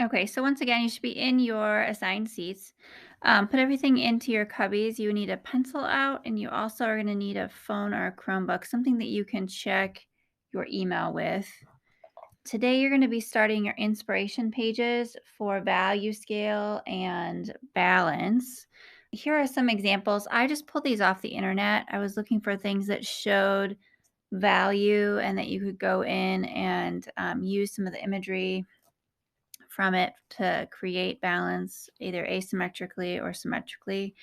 Okay, so once again, you should be in your assigned seats. Put everything into your cubbies. You need a pencil out, and you also are going to need a phone or a Chromebook, something that you can check your email with. Today, you're going to be starting your inspiration pages for value scale and balance. Here are some examples. I just pulled these off the internet. I was looking for things that showed value and that you could go in and use some of the imagery from it to create balance either asymmetrically or symmetrically.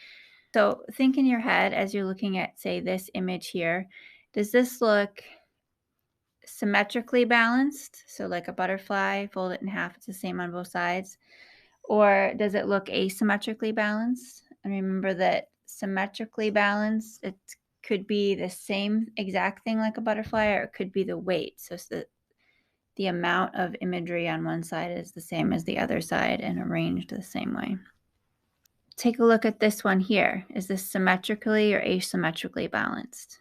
So think in your head as you're looking at, say, this image here. Does this look symmetrically balanced? So like a butterfly, fold it in half, it's the same on both sides. Or does it look asymmetrically balanced? And remember that symmetrically balanced, it could be the same exact thing like a butterfly, or it could be the weight. So it's the amount of imagery on one side is the same as the other side and arranged the same way. Take a look at this one here. Is this symmetrically or asymmetrically balanced?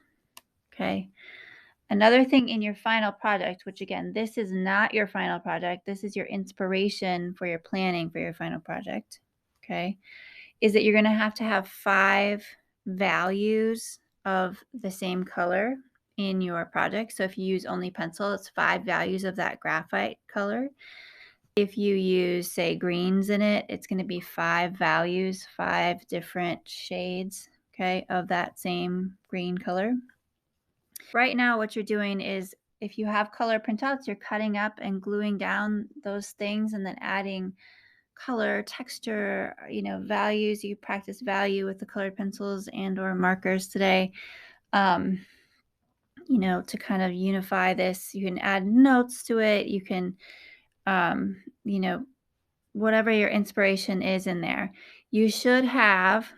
Okay. Another thing in your final project, which again, this is not your final project, this is your inspiration for your planning for your final project, okay, is that you're going to have 5 values of the same color in your project. So if you use only pencil, it's 5 values of that graphite color. If you use, say, greens in it, it's going to be 5 values, 5 different shades, okay, of that same green color. Right now, what you're doing is if you have color printouts, you're cutting up and gluing down those things and then adding color, texture, values. You practice value with the colored pencils and or markers today. Um, to kind of unify this, you can add notes to it. You can, um, you know, whatever your inspiration is in there. You should have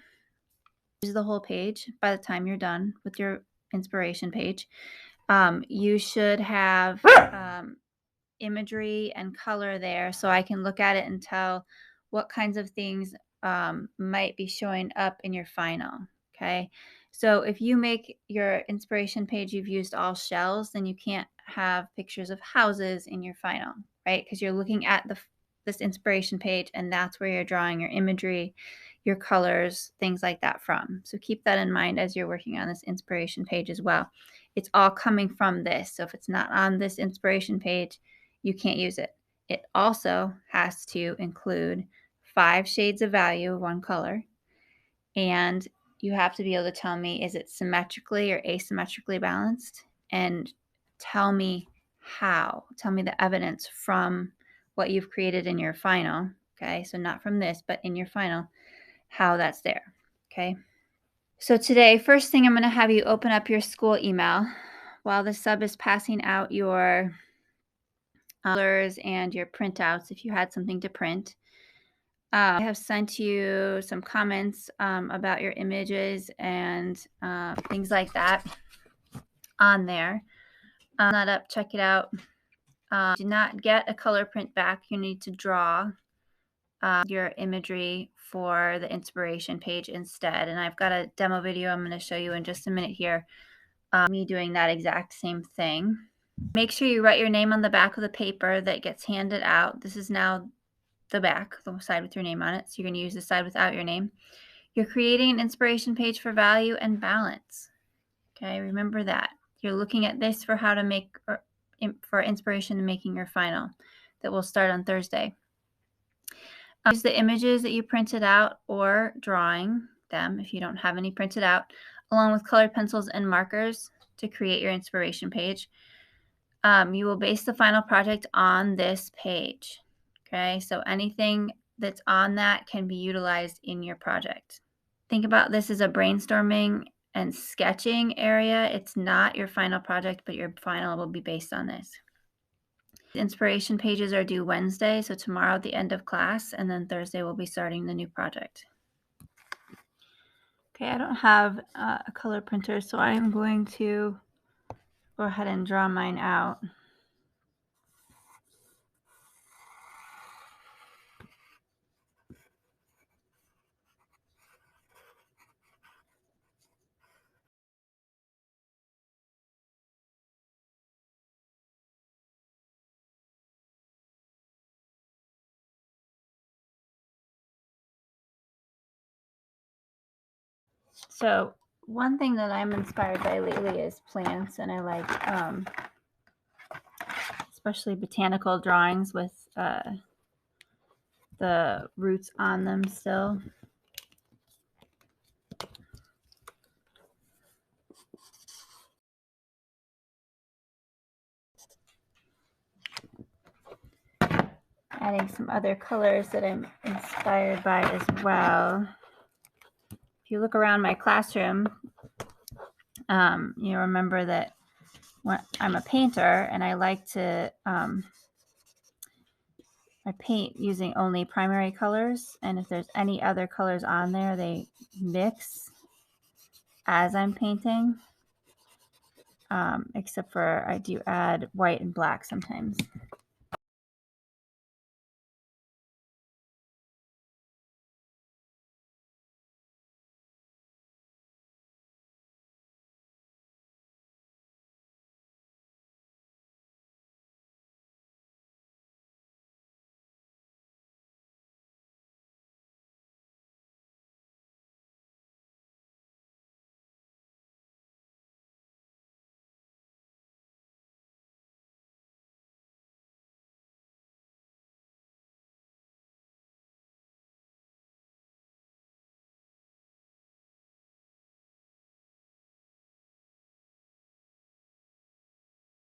use the whole page by the time you're done with your inspiration page. You should have imagery and color there so I can look at it and tell what kinds of things might be showing up in your final. Okay. So if you make your inspiration page, you've used all shells, then you can't have pictures of houses in your final, right? Because you're looking at this inspiration page and that's where you're drawing your imagery, your colors, things like that from. So keep that in mind as you're working on this inspiration page as well. It's all coming from this. So if it's not on this inspiration page, you can't use it. It also has to include 5 shades of value of one color. And you have to be able to tell me, is it symmetrically or asymmetrically balanced? And tell me how. Tell me the evidence from what you've created in your final. Okay. So not from this, but in your final, how that's there. Okay. So today, first thing I'm going to have you open up your school email while the sub is passing out your colors and your printouts if you had something to print. I have sent you some comments about your images and things like that on there. That up, check it out. Do not get a color print back. You need to draw your imagery for the inspiration page instead. And I've got a demo video I'm going to show you in just a minute here. Me doing that exact same thing. Make sure you write your name on the back of the paper that gets handed out. This is now the back, the side with your name on it. So you're going to use the side without your name. You're creating an inspiration page for value and balance. Okay, remember that. You're looking at this for how to make, or for inspiration in making your final that will start on Thursday. Use the images that you printed out or drawing them if you don't have any printed out, along with colored pencils and markers to create your inspiration page. You will base the final project on this page. Okay, so anything that's on that can be utilized in your project. Think about this as a brainstorming and sketching area. It's not your final project, but your final will be based on this. The inspiration pages are due Wednesday, so tomorrow at the end of class, and then Thursday we'll be starting the new project. Okay, I don't have a color printer, so I'm going to go ahead and draw mine out. So one thing that I'm inspired by lately is plants, and I like especially botanical drawings with the roots on them still. Adding some other colors that I'm inspired by as well. If you look around my classroom, you remember that I'm a painter, and I like to I paint using only primary colors, and if there's any other colors on there, they mix as I'm painting, except for I do add white and black sometimes.